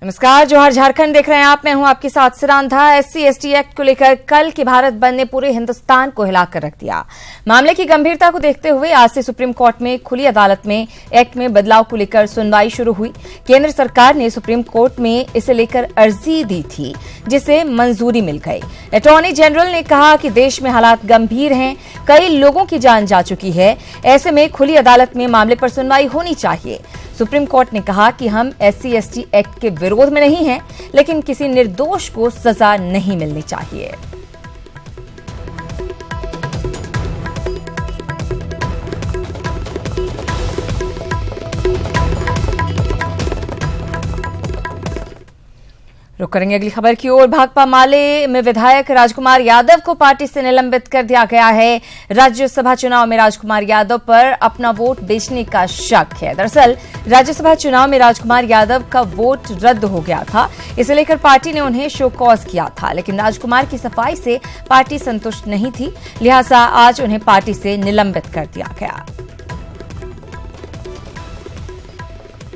नमस्कार, जोहार झारखंड देख रहे हैं आप। मैं हूं आपके साथ सिरांधा। SC/ST एक्ट को लेकर कल की भारत बंद ने पूरे हिंदुस्तान को हिलाकर रख दिया। मामले की गंभीरता को देखते हुए आज से सुप्रीम कोर्ट में खुली अदालत में एक्ट में बदलाव को लेकर सुनवाई शुरू हुई। केंद्र सरकार ने सुप्रीम कोर्ट में इसे लेकर अर्जी दी थी, जिसे मंजूरी मिल गई। अटॉर्नी जनरल ने कहा कि देश में हालात गंभीर हैं, कई लोगों की जान जा चुकी है, ऐसे में खुली अदालत में मामले पर सुनवाई होनी चाहिए। सुप्रीम कोर्ट ने कहा कि हम SC/ST एक्ट के विरोध में नहीं हैं, लेकिन किसी निर्दोष को सजा नहीं मिलनी चाहिए। रुक करेंगे अगली खबर की ओर। भाकपा माले में विधायक राजकुमार यादव को पार्टी से निलंबित कर दिया गया है। राज्यसभा चुनाव में राजकुमार यादव पर अपना वोट बेचने का शक है। दरअसल राज्यसभा चुनाव में राजकुमार यादव का वोट रद्द हो गया था, इसे लेकर पार्टी ने उन्हें शो कॉज किया था, लेकिन राजकुमार की सफाई से पार्टी संतुष्ट नहीं थी, लिहाजा आज उन्हें पार्टी से निलंबित कर दिया गया।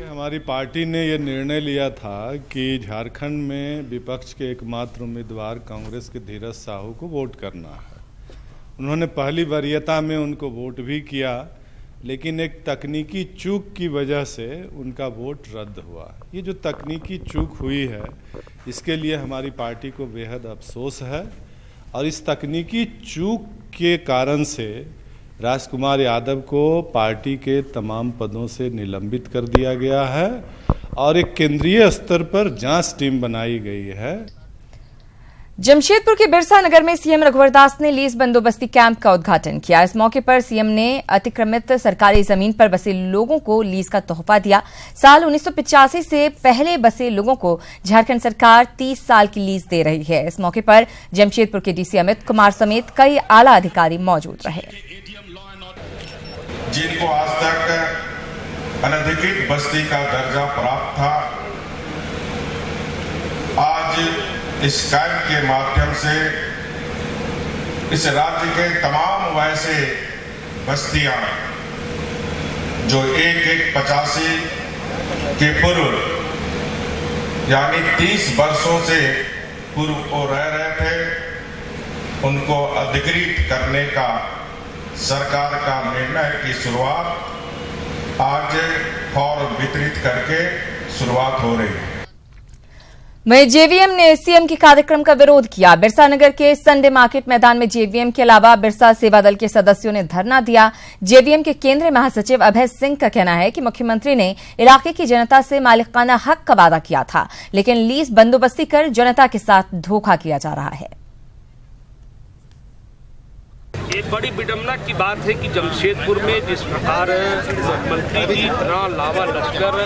हमारी पार्टी ने यह निर्णय लिया था कि झारखंड में विपक्ष के एकमात्र उम्मीदवार कांग्रेस के धीरज साहू को वोट करना है। उन्होंने पहली वरीयता में उनको वोट भी किया, लेकिन एक तकनीकी चूक की वजह से उनका वोट रद्द हुआ। ये जो तकनीकी चूक हुई है, इसके लिए हमारी पार्टी को बेहद अफसोस है और इस तकनीकी चूक के कारण से राजकुमार यादव को पार्टी के तमाम पदों से निलंबित कर दिया गया है और एक केंद्रीय स्तर पर जांच टीम बनाई गई है। जमशेदपुर के बिरसा नगर में सीएम रघुवर दास ने लीज बंदोबस्ती कैंप का उद्घाटन किया। इस मौके पर सीएम ने अतिक्रमित सरकारी जमीन पर बसे लोगों को लीज का तोहफा दिया। साल 1985 से पहले बसे लोगों को झारखंड सरकार 30 साल की लीज दे रही है। इस मौके पर जमशेदपुर के डीसी अमित कुमार समेत कई आला अधिकारी मौजूद रहे। जिनको आज तक अनधिकृत बस्ती का दर्जा प्राप्त था, आज इस कैंप के माध्यम से इस राज्य के तमाम वैसे बस्तियां जो 85 के पूर्व यानी 30 वर्षों से पूर्व को रह रहे थे, उनको अधिकृत करने का सरकार का निर्णय की शुरुआत आज फॉर्म वितरित करके शुरुआत हो रही है। वहीं जेवीएम ने सीएम के कार्यक्रम का विरोध किया। बिरसा नगर के संडे मार्केट मैदान में जेवीएम के अलावा बिरसा सेवा दल के सदस्यों ने धरना दिया। जेवीएम के केंद्रीय महासचिव अभय सिंह का कहना है कि मुख्यमंत्री ने इलाके की जनता से मालिकाना हक का वादा किया था, लेकिन लीज बंदोबस्ती कर जनता के साथ धोखा किया जा रहा है। एक बड़ी विडम्बना की बात है कि जमशेदपुर में जिस प्रकार मुख्यमंत्री जी इतना लावा लश्कर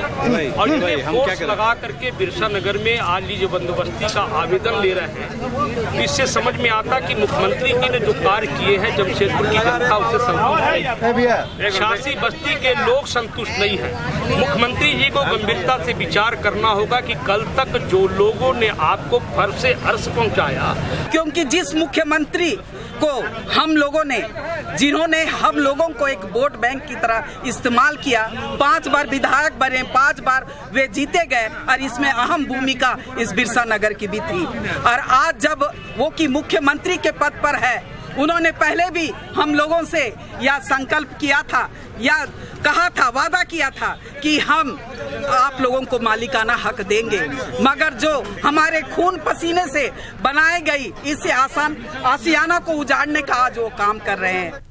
और फोर्स लगा करके बिरसा नगर में आज लीज बंदोबस्ती का आवेदन ले रहे हैं, इससे समझ में आता कि मुख्यमंत्री जी ने जो कार्य किए हैं जमशेदपुर की जनता उससे संतुष्ट नहीं है। 86 बस्ती के लोग संतुष्ट नहीं है। मुख्यमंत्री जी को गंभीरता से विचार करना होगा कि कल तक जो लोगों ने आपको फर्श से अर्श पहुंचाया, क्योंकि जिस मुख्यमंत्री को हम लोगों ने, जिन्होंने हम लोगों को एक वोट बैंक की तरह इस्तेमाल किया, 5 बार विधायक बने, 5 बार वे जीते गए और इसमें अहम भूमिका इस बिरसा नगर की भी थी। और आज जब वो की मुख्यमंत्री के पद पर है, उन्होंने पहले भी हम लोगों से या संकल्प किया था या कहा था, वादा किया था कि हम आप लोगों को मालिकाना हक देंगे, मगर जो हमारे खून पसीने से बनाई गई इससे आसियाना को उजाड़ने का आज वो काम कर रहे हैं।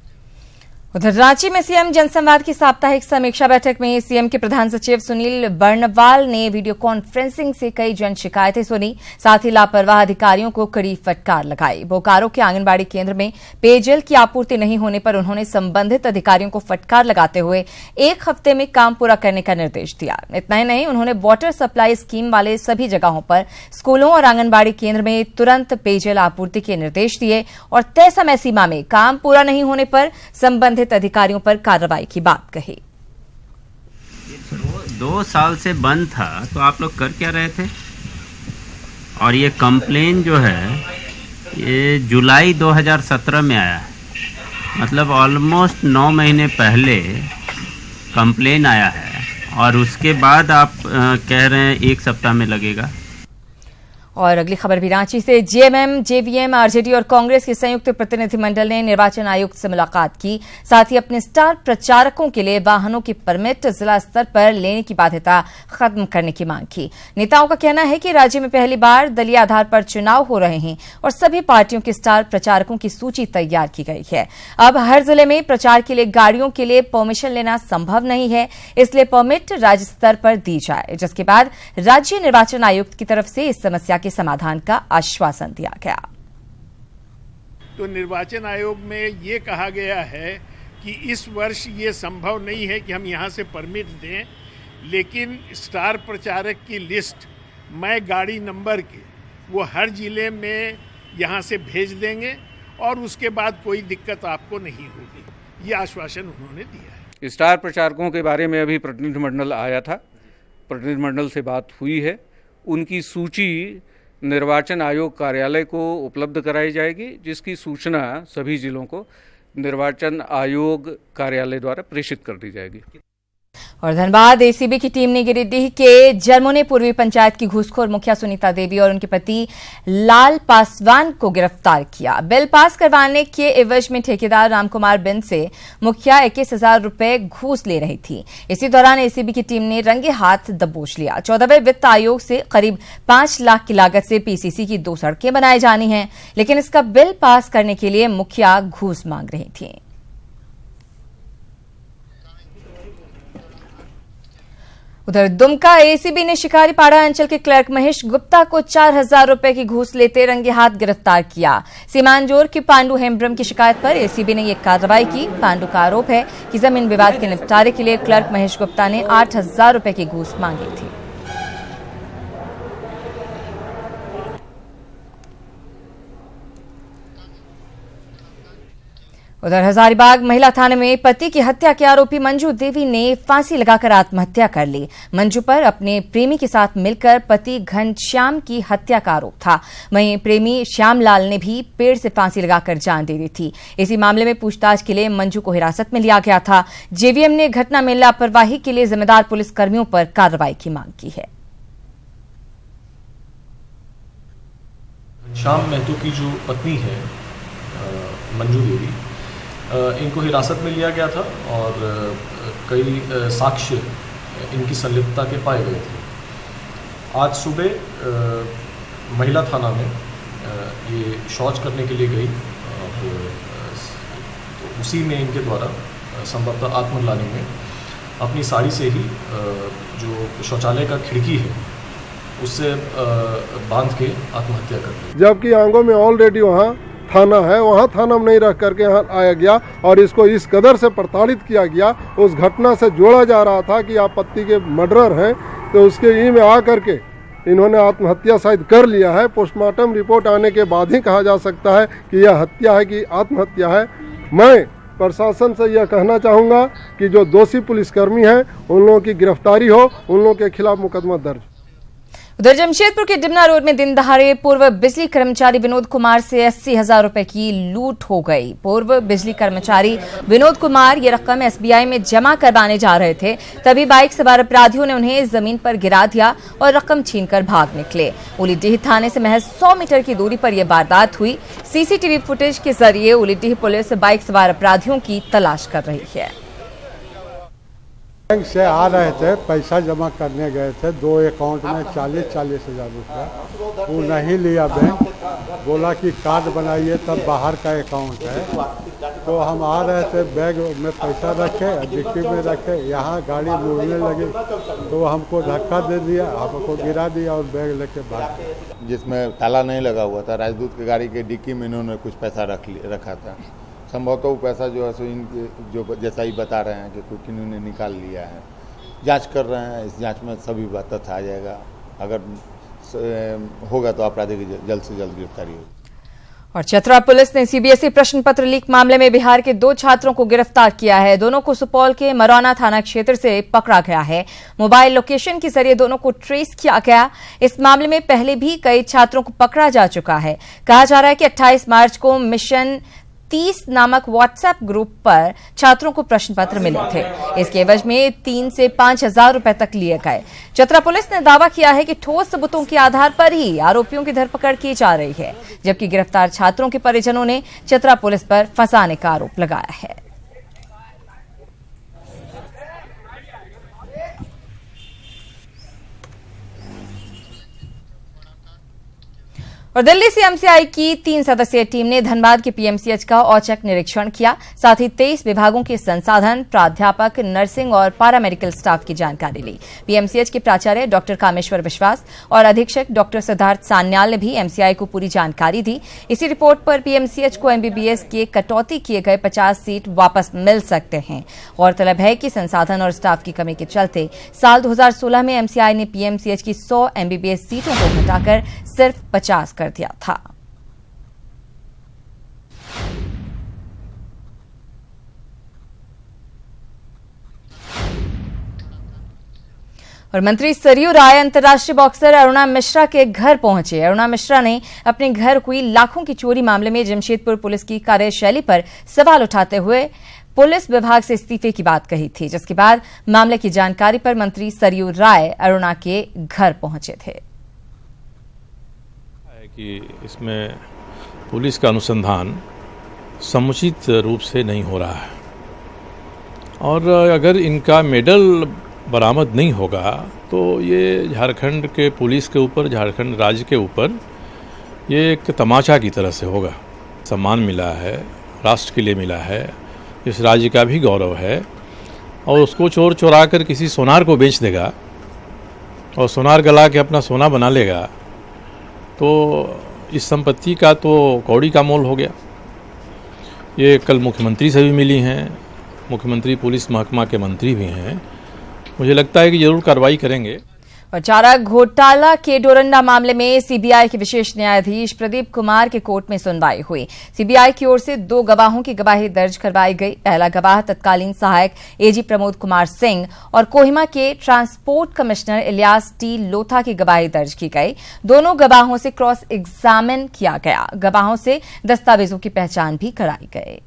उधर रांची में सीएम जनसंवाद की साप्ताहिक समीक्षा बैठक में सीएम के प्रधान सचिव सुनील बर्णवाल ने वीडियो कॉन्फ्रेंसिंग से कई जन शिकायतें सुनी, साथ ही लापरवाह अधिकारियों को कड़ी फटकार लगाई। बोकारो के आंगनबाड़ी केंद्र में पेयजल की आपूर्ति नहीं होने पर उन्होंने संबंधित अधिकारियों को फटकार लगाते हुए 1 हफ्ते में काम पूरा करने का निर्देश दिया। इतना ही नहीं, उन्होंने वाटर सप्लाई स्कीम वाले सभी जगहों पर स्कूलों और आंगनबाड़ी केंद्र में तुरंत पेयजल आपूर्ति के निर्देश दिए और तय समय सीमा में काम पूरा नहीं होने पर संबंधित अधिकारियों पर कार्रवाई की बात कही। 2 साल से बंद था, तो आप लोग कर क्या रहे थे? और ये कंप्लेन जो है ये जुलाई 2017 में आया है, मतलब ऑलमोस्ट 9 महीने पहले कंप्लेन आया है और उसके बाद आप कह रहे हैं 1 सप्ताह में लगेगा। और अगली खबर भी रांची से। जेएमएम, जेवीएम, आरजेडी और कांग्रेस के संयुक्त प्रतिनिधिमंडल ने निर्वाचन आयुक्त से मुलाकात की। साथ ही अपने स्टार प्रचारकों के लिए वाहनों की परमिट जिला स्तर पर लेने की बाध्यता खत्म करने की मांग की। नेताओं का कहना है कि राज्य में पहली बार दलीय आधार पर चुनाव हो रहे हैं और सभी पार्टियों के स्टार प्रचारकों की सूची तैयार की गई है। अब हर जिले में प्रचार के लिए गाड़ियों के लिए परमिशन लेना संभव नहीं है, इसलिए परमिट राज्य स्तर पर दी जाए, जिसके बाद राज्य निर्वाचन आयुक्त की तरफ से इस समस्या के समाधान का आश्वासन दिया गया। तो निर्वाचन आयोग में ये कहा गया है कि इस वर्ष ये संभव नहीं है कि हम यहाँ से परमिट दें, लेकिन स्टार प्रचारक की लिस्ट मैं गाड़ी नंबर के वो हर जिले में यहाँ से भेज देंगे और उसके बाद कोई दिक्कत आपको नहीं होगी, ये आश्वासन उन्होंने दिया है। स्टार प्रचारकों के बारे में अभी प्रतिनिधिमंडल आया था, प्रतिनिधिमंडल से बात हुई है, उनकी सूची निर्वाचन आयोग कार्यालय को उपलब्ध कराई जाएगी, जिसकी सूचना सभी जिलों को निर्वाचन आयोग कार्यालय द्वारा प्रेषित कर दी जाएगी। और धनबाद एसीबी की टीम ने गिरिडीह के जरमुने पूर्वी पंचायत की घूसखोर मुखिया सुनीता देवी और उनके पति लाल पासवान को गिरफ्तार किया। बिल पास करवाने के एवज में ठेकेदार रामकुमार बिंद से मुखिया 21,000 रुपए घूस ले रही थी। इसी दौरान एसीबी की टीम ने रंगे हाथ दबोच लिया। 14वें वित्त आयोग से करीब 5 लाख की लागत से पीसीसी की 2 सड़कें बनाई जानी हैं, लेकिन इसका बिल पास करने के लिए मुखिया घूस मांग रही थी। उधर दुमका एसीबी ने शिकारीपाड़ा अंचल के क्लर्क महेश गुप्ता को 4,000 रुपए की घूस लेते रंगे हाथ गिरफ्तार किया। सीमांजोर के पांडु हेम्ब्रम की शिकायत पर एसीबी ने यह कार्रवाई की। पांडु का आरोप है कि जमीन विवाद के निपटारे के लिए क्लर्क महेश गुप्ता ने 8,000 रुपए की घूस मांगी थी। उधर हजारीबाग महिला थाने में पति की हत्या के आरोपी मंजू देवी ने फांसी लगाकर आत्महत्या कर ली। मंजू पर अपने प्रेमी के साथ मिलकर पति घनश्याम की हत्या का आरोप था। वहीं प्रेमी श्यामलाल ने भी पेड़ से फांसी लगाकर जान दे दी थी। इसी मामले में पूछताछ के लिए मंजू को हिरासत में लिया गया था। जेवीएम ने घटना में लापरवाही के लिए जिम्मेदार पुलिसकर्मियों पर कार्रवाई की मांग की है। घनश्याम महतो की जो पत्नी है मंजू देवी, इनको हिरासत में लिया गया था और कई साक्ष्य इनकी संलिप्तता के पाए गए थे। आज सुबह महिला थाना में ये शौच करने के लिए गई और तो उसी में इनके द्वारा संभवतः आत्मग्लानि में अपनी साड़ी से ही जो शौचालय का खिड़की है उससे बांध के आत्महत्या कर दी। जबकि आंगों में ऑलरेडी वहाँ थाना है, वहाँ थाना में नहीं रख करके यहाँ आया गया और इसको इस कदर से प्रताड़ित किया गया। उस घटना से जोड़ा जा रहा था कि आप पति के मर्डरर हैं, तो उसके ई में आकर के इन्होंने आत्महत्या शायद कर लिया है। पोस्टमार्टम रिपोर्ट आने के बाद ही कहा जा सकता है कि यह हत्या है कि आत्महत्या है। मैं प्रशासन से यह कहना चाहूँगा कि जो दोषी पुलिसकर्मी हैं उन लोगों की गिरफ्तारी हो, उन लोगों के खिलाफ मुकदमा दर्ज। उधर जमशेदपुर के डिमना रोड में दिन दहाड़े पूर्व बिजली कर्मचारी विनोद कुमार से 80,000 रुपए की लूट हो गई। पूर्व बिजली कर्मचारी विनोद कुमार ये रकम एसबीआई में जमा करवाने जा रहे थे, तभी बाइक सवार अपराधियों ने उन्हें जमीन पर गिरा दिया और रकम छीनकर भाग निकले। उलीडीह थाने से महज 100 मीटर की दूरी पर यह वारदात हुई। सीसीटीवी फुटेज के जरिए उलीडीह पुलिस बाइक सवार अपराधियों की तलाश कर रही है। बैंक से आ रहे थे, पैसा जमा करने गए थे, 2 अकाउंट में 40,000 रुपया। वो नहीं लिया बैंक, बोला कि कार्ड बनाइए, तब बाहर का अकाउंट है। तो हम आ रहे थे, बैग में पैसा रखे, डिक्की में रखे, यहाँ गाड़ी मुड़ने लगी तो हमको धक्का दे दिया, हमको गिरा दिया और बैग लेके भाग। जिसमें ताला नहीं लगा हुआ था, राजदूत की गाड़ी के डिक्की में इन्होंने कुछ पैसा रखा था। संभवतः वो पैसा जो है सो इनके जो जैसा ही बता रहे हैं कि कुछ इन्होंने निकाल लिया है। जांच कर रहे हैं, इस जांच में सभी बात तथ्य आ जाएगा। अगर होगा तो अपराधी की जल्द से जल्द गिरफ्तारी होगी। और चतरा पुलिस ने सीबीएसई प्रश्न पत्र लीक मामले में बिहार के 2 छात्रों को गिरफ्तार किया है। दोनों को सुपौल के मरौना थाना क्षेत्र से पकड़ा गया है। मोबाइल लोकेशन के जरिए दोनों को ट्रेस किया गया। इस मामले में पहले भी कई छात्रों को पकड़ा जा चुका है। कहा जा रहा है कि 28 मार्च को मिशन 30 नामक व्हाट्सएप ग्रुप पर छात्रों को प्रश्न पत्र मिले थे। इसके एवज में 3 से 5 हजार रुपए तक लिए गए। चतरा पुलिस ने दावा किया है कि ठोस सबूतों के आधार पर ही आरोपियों की धरपकड़ की जा रही है, जबकि गिरफ्तार छात्रों के परिजनों ने चतरा पुलिस पर फंसाने का आरोप लगाया है। और दिल्ली से एमसीआई की 3 सदस्यीय टीम ने धनबाद के पीएमसीएच का औचक निरीक्षण किया। साथ ही 23 विभागों के संसाधन, प्राध्यापक, नर्सिंग और पैरामेडिकल स्टाफ की जानकारी ली। पीएमसीएच के प्राचार्य डॉक्टर कामेश्वर विश्वास और अधीक्षक डॉक्टर सिद्धार्थ सान्याल ने भी एमसीआई को पूरी जानकारी दी। इसी रिपोर्ट पर पीएमसीएच को एमबीबीएस के कटौती किए गए 50 सीट वापस मिल सकते हैं। गौरतलब है कि संसाधन और स्टाफ की कमी के चलते साल 2016 में एमसीआई ने पीएमसीएच की 100 एमबीबीएस सीटों को घटाकर सिर्फ 50 कर दिया था। और मंत्री सरयू राय अंतर्राष्ट्रीय बॉक्सर अरुणा मिश्रा के घर पहुंचे। अरुणा मिश्रा ने अपने घर हुई लाखों की चोरी मामले में जमशेदपुर पुलिस की कार्यशैली पर सवाल उठाते हुए पुलिस विभाग से इस्तीफे की बात कही थी, जिसके बाद मामले की जानकारी पर मंत्री सरयू राय अरुणा के घर पहुंचे थे। कि इसमें पुलिस का अनुसंधान समुचित रूप से नहीं हो रहा है और अगर इनका मेडल बरामद नहीं होगा तो ये झारखंड के पुलिस के ऊपर, झारखंड राज्य के ऊपर ये एक तमाचा की तरह से होगा। सम्मान मिला है, राष्ट्र के लिए मिला है, इस राज्य का भी गौरव है और उसको चोर चुरा कर किसी सोनार को बेच देगा और सोनार गला के अपना सोना बना लेगा तो इस संपत्ति का तो कौड़ी का मोल हो गया। ये कल मुख्यमंत्री से भी मिली हैं, मुख्यमंत्री पुलिस महकमा के मंत्री भी हैं। मुझे लगता है कि जरूर कार्रवाई करेंगे। और चारा घोटाला के डोरंडा मामले में सीबीआई के विशेष न्यायाधीश प्रदीप कुमार के कोर्ट में सुनवाई हुई। सीबीआई की ओर से 2 गवाहों की गवाही दर्ज करवाई गई। पहला गवाह तत्कालीन सहायक एजी प्रमोद कुमार सिंह और कोहिमा के ट्रांसपोर्ट कमिश्नर इलियास टी लोथा की गवाही दर्ज की गई। दोनों गवाहों से क्रॉस एग्जामिन किया गया। गवाहों से दस्तावेजों की पहचान भी कराई गई।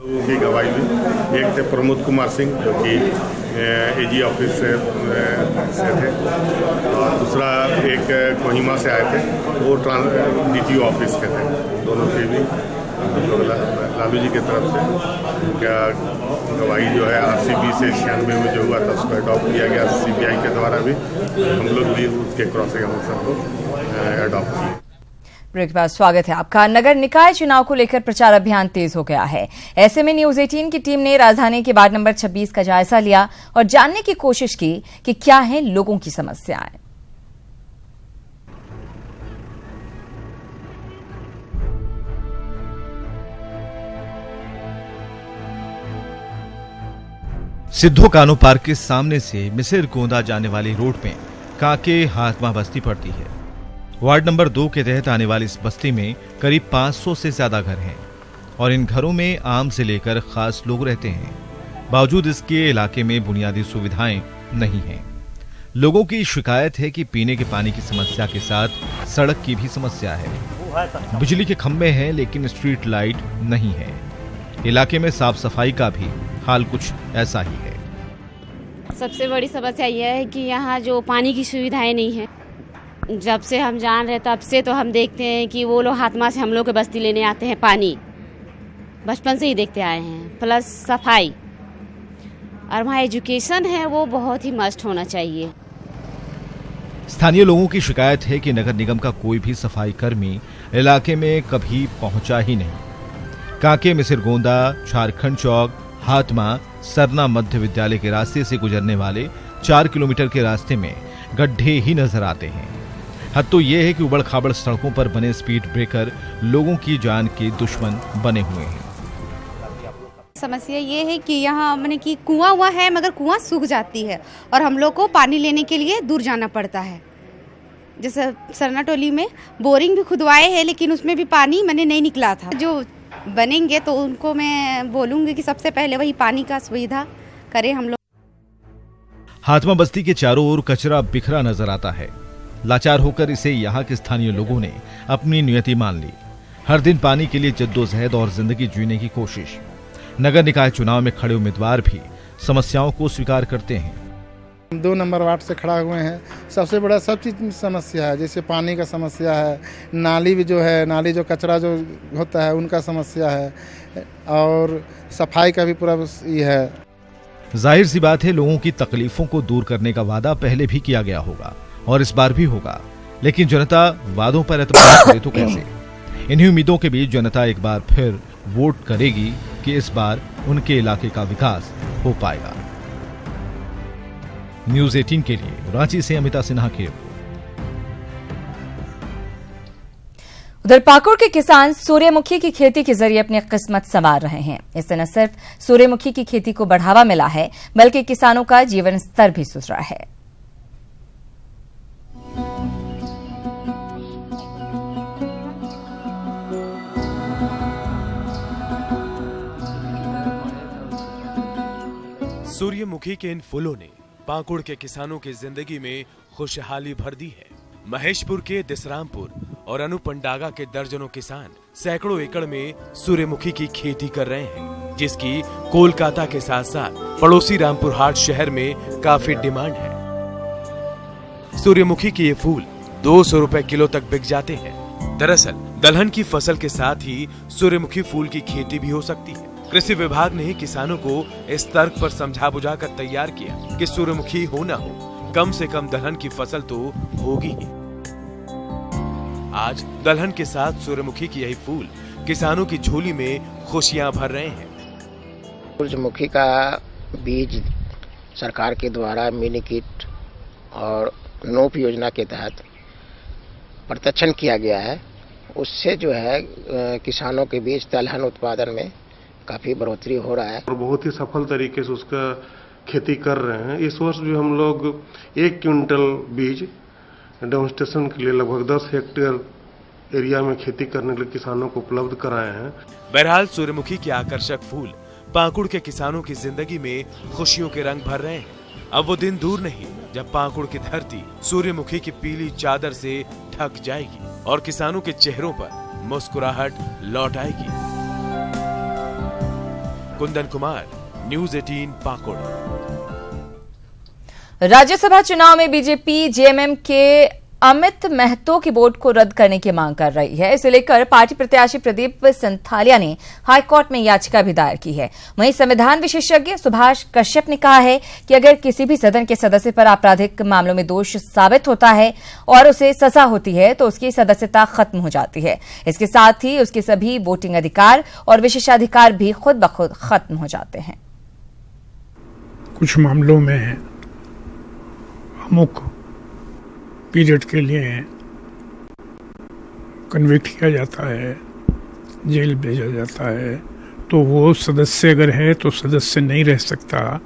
लोगों की गवाही में एक थे प्रमोद कुमार सिंह जो कि एजी ऑफिस से थे और दूसरा एक कोहिमा से आए थे, वो डीटीओ ऑफिस के थे। दोनों के भी हम लोग लालू जी की तरफ से उनका गवाही जो है आरसीबी से 96 में जो हुआ था उसको अडॉप्ट किया गया। सीबीआई के द्वारा भी हम लोग भी उसके क्रॉस एग्जामिनेशन को अडॉप्ट किए। ब्रेक के बाद स्वागत है आपका। नगर निकाय चुनाव को लेकर प्रचार अभियान तेज हो गया है। ऐसे में न्यूज 18 की टीम ने राजधानी के वार्ड नंबर 26 का जायजा लिया और जानने की कोशिश की कि क्या हैं लोगों की समस्याएं। सिद्धो कानो पार्क के सामने से मिसिर गोंदा जाने वाली रोड में काके हाथमा बस्ती पड़ती है। वार्ड नंबर 2 के तहत आने वाली इस बस्ती में करीब 500 से ज्यादा घर हैं और इन घरों में आम से लेकर खास लोग रहते हैं। बावजूद इसके इलाके में बुनियादी सुविधाएं नहीं हैं। लोगों की शिकायत है कि पीने के पानी की समस्या के साथ सड़क की भी समस्या है। बिजली के खंभे हैं लेकिन स्ट्रीट लाइट नहीं है। इलाके में साफ सफाई का भी हाल कुछ ऐसा ही है। सबसे बड़ी समस्या यह है कि यहाँ जो पानी की सुविधाएं नहीं है। जब से हम जान रहे तब से तो हम देखते हैं कि वो लोग हाथमा से हम लोग के बस्ती लेने आते हैं पानी, बचपन से ही देखते आए हैं। प्लस सफाई और वहाँ एजुकेशन है वो बहुत ही मस्ट होना चाहिए। स्थानीय लोगों की शिकायत है कि नगर निगम का कोई भी सफाई कर्मी इलाके में कभी पहुंचा ही नहीं। काके मिसिर गोंदा, झारखंड चौक, हाथमा, सरना मध्य विद्यालय के रास्ते से गुजरने वाले 4 किलोमीटर के रास्ते में गड्ढे ही नजर आते हैं। हद तो यह है कि उबड़ खाबड़ सड़कों पर बने स्पीड ब्रेकर लोगों की जान के दुश्मन बने हुए हैं। समस्या ये है कि यहाँ मैंने कि कुआं हुआ है मगर कुआं सूख जाती है और हम लोग को पानी लेने के लिए दूर जाना पड़ता है। जैसे सरना टोली में बोरिंग भी खुदवाए हैं लेकिन उसमें भी पानी मैंने नहीं निकला था। जो बनेंगे तो उनको मैं बोलूँगी कि सबसे पहले वही पानी का सुविधा करें हम लोग। हाथमा बस्ती के चारों ओर कचरा बिखरा नजर आता है। लाचार होकर इसे यहाँ के स्थानीय लोगों ने अपनी नियति मान ली। हर दिन पानी के लिए जद्दोजहद और जिंदगी जीने की कोशिश। नगर निकाय चुनाव में खड़े उम्मीदवार भी समस्याओं को स्वीकार करते हैं। 2 नंबर वार्ड से खड़ा हुए हैं। सबसे बड़ा सब चीज़ में समस्या है, जैसे पानी का समस्या है, नाली भी जो है, नाली जो कचरा जो होता है उनका समस्या है, और सफाई का भी पूरा ये है। जाहिर सी बात है, लोगों की तकलीफों को दूर करने का वादा पहले भी किया गया होगा और इस बार भी होगा, लेकिन जनता वादों पर एतबार करे तो कैसे। इन्हीं उम्मीदों के बीच जनता एक बार फिर वोट करेगी कि इस बार उनके इलाके का विकास हो पाएगा। न्यूज़ 18 के लिए रांची से अमिता सिन्हा की रिपोर्ट। उधर पाकुड़ के किसान सूर्यमुखी की खेती के जरिए अपनी किस्मत संवार रहे हैं। इससे न सिर्फ सूर्यमुखी की खेती को बढ़ावा मिला है, बल्कि किसानों का जीवन स्तर भी सुधरा है। सूर्यमुखी के इन फूलों ने पाकुड़ के किसानों की जिंदगी में खुशहाली भर दी है। महेशपुर के दिसरामपुर और अनुपंडागा के दर्जनों किसान सैकड़ों एकड़ में सूर्यमुखी की खेती कर रहे हैं, जिसकी कोलकाता के साथ साथ पड़ोसी रामपुर हाट शहर में काफी डिमांड है। सूर्यमुखी के ये फूल 200 रुपए किलो तक बिक जाते हैं। दरअसल दलहन की फसल के साथ ही सूर्यमुखी फूल की खेती भी हो सकती है। कृषि विभाग ने किसानों को इस तर्क पर समझा बुझाकर तैयार किया कि सूर्यमुखी हो न हो, कम से कम दलहन की फसल तो होगी ही। आज दलहन के साथ सूर्यमुखी की यही फूल किसानों की झोली में खुशियां भर रहे हैं। सूर्यमुखी का बीज सरकार के द्वारा मिनी किट और नोप योजना के तहत प्रदर्शन किया गया है। उससे जो है किसानों के बीच दलहन उत्पादन में काफी बढ़ोतरी हो रहा है और बहुत ही सफल तरीके से उसका खेती कर रहे हैं। इस वर्ष भी हम लोग 1 क्विंटल बीज डेमोन्स्ट्रेशन के लिए लगभग 10 हेक्टेयर एरिया में खेती करने के लिए किसानों को उपलब्ध कराए हैं। बहरहाल सूर्यमुखी के आकर्षक फूल पाकुड़ के किसानों की जिंदगी में खुशियों के रंग भर रहे हैं। अब वो दिन दूर नहीं जब पाकुड़ की धरती सूर्यमुखी की पीली चादर से ढक जाएगी और किसानों के चेहरों पर मुस्कुराहट लौट आएगी। कुंदन कुमार, न्यूज़ 18 पाकुड़। राज्यसभा चुनाव में बीजेपी जेएमएम के अमित महतो की वोट को रद्द करने की मांग कर रही है। इसे लेकर पार्टी प्रत्याशी प्रदीप संथालिया ने हाईकोर्ट में याचिका भी दायर की है। वहीं संविधान विशेषज्ञ सुभाष कश्यप ने कहा है कि अगर किसी भी सदन के सदस्य पर आपराधिक मामलों में दोष साबित होता है और उसे सजा होती है तो उसकी सदस्यता खत्म हो जाती है। इसके साथ ही उसके सभी वोटिंग अधिकार और विशेषाधिकार भी खुद ब खुद खत्म हो जाते हैं। कुछ मामलों में अमुक पीरियड के लिए कन्विक्ट किया जाता है, जेल भेजा जाता है, तो वो सदस्य अगर है तो सदस्य नहीं रह सकता,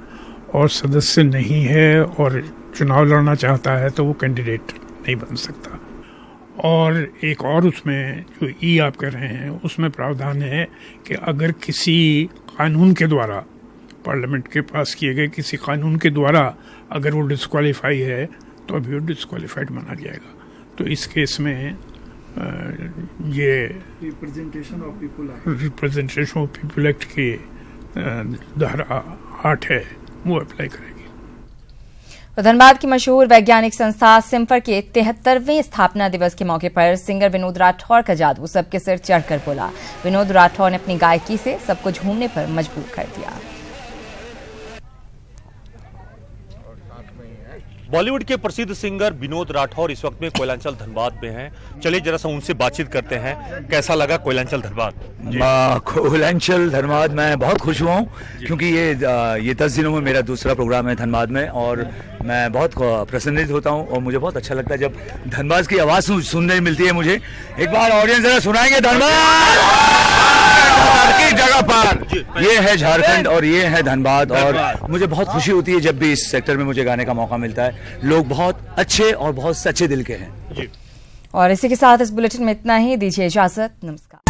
और सदस्य नहीं है और चुनाव लड़ना चाहता है तो वो कैंडिडेट नहीं बन सकता। और एक और उसमें जो ई आप कह रहे हैं उसमें प्रावधान है कि अगर किसी कानून के द्वारा, पार्लियामेंट के पास किए गए किसी कानून के द्वारा अगर वो डिस्क्वालीफाई है तो अभी वो डिस्क्वालीफाइड माना जाएगा। तो इस केस में ये रिप्रेजेंटेशन ऑफ पीपल एक्ट की धारा 8 है वो अप्लाई करेगी। धनबाद की मशहूर वैज्ञानिक संस्था सिम्फर के 73वें स्थापना दिवस के मौके पर सिंगर विनोद राठौर का जादू सबके सिर चढ़कर बोला। विनोद राठौर ने अपनी गायकी से सबको झूमने पर मजबूर कर दिया। बॉलीवुड के प्रसिद्ध सिंगर विनोद राठौर इस वक्त में कोयलांचल धनबाद में हैं। चलिए जरा सा उनसे बातचीत करते हैं। कैसा लगा कोयलांचल धनबाद? कोयलांचल धनबाद मैं बहुत खुश हुआ हूँ क्योंकि ये 10 दिनों में मेरा दूसरा प्रोग्राम है धनबाद में, और मैं बहुत प्रसन्नित होता हूँ और मुझे बहुत अच्छा लगता है जब धनबाद की आवाज़ सुनने मिलती है मुझे। एक बार ऑडियंस जरा सुनाएंगे धनबाद की जगह पर। ये है झारखंड और ये है धनबाद, और मुझे बहुत खुशी होती है जब भी इस सेक्टर में मुझे गाने का मौका मिलता है। लोग बहुत अच्छे और बहुत सच्चे दिल के हैं। और इसी के साथ इस बुलेटिन में इतना ही। दीजिए इजाजत, नमस्कार।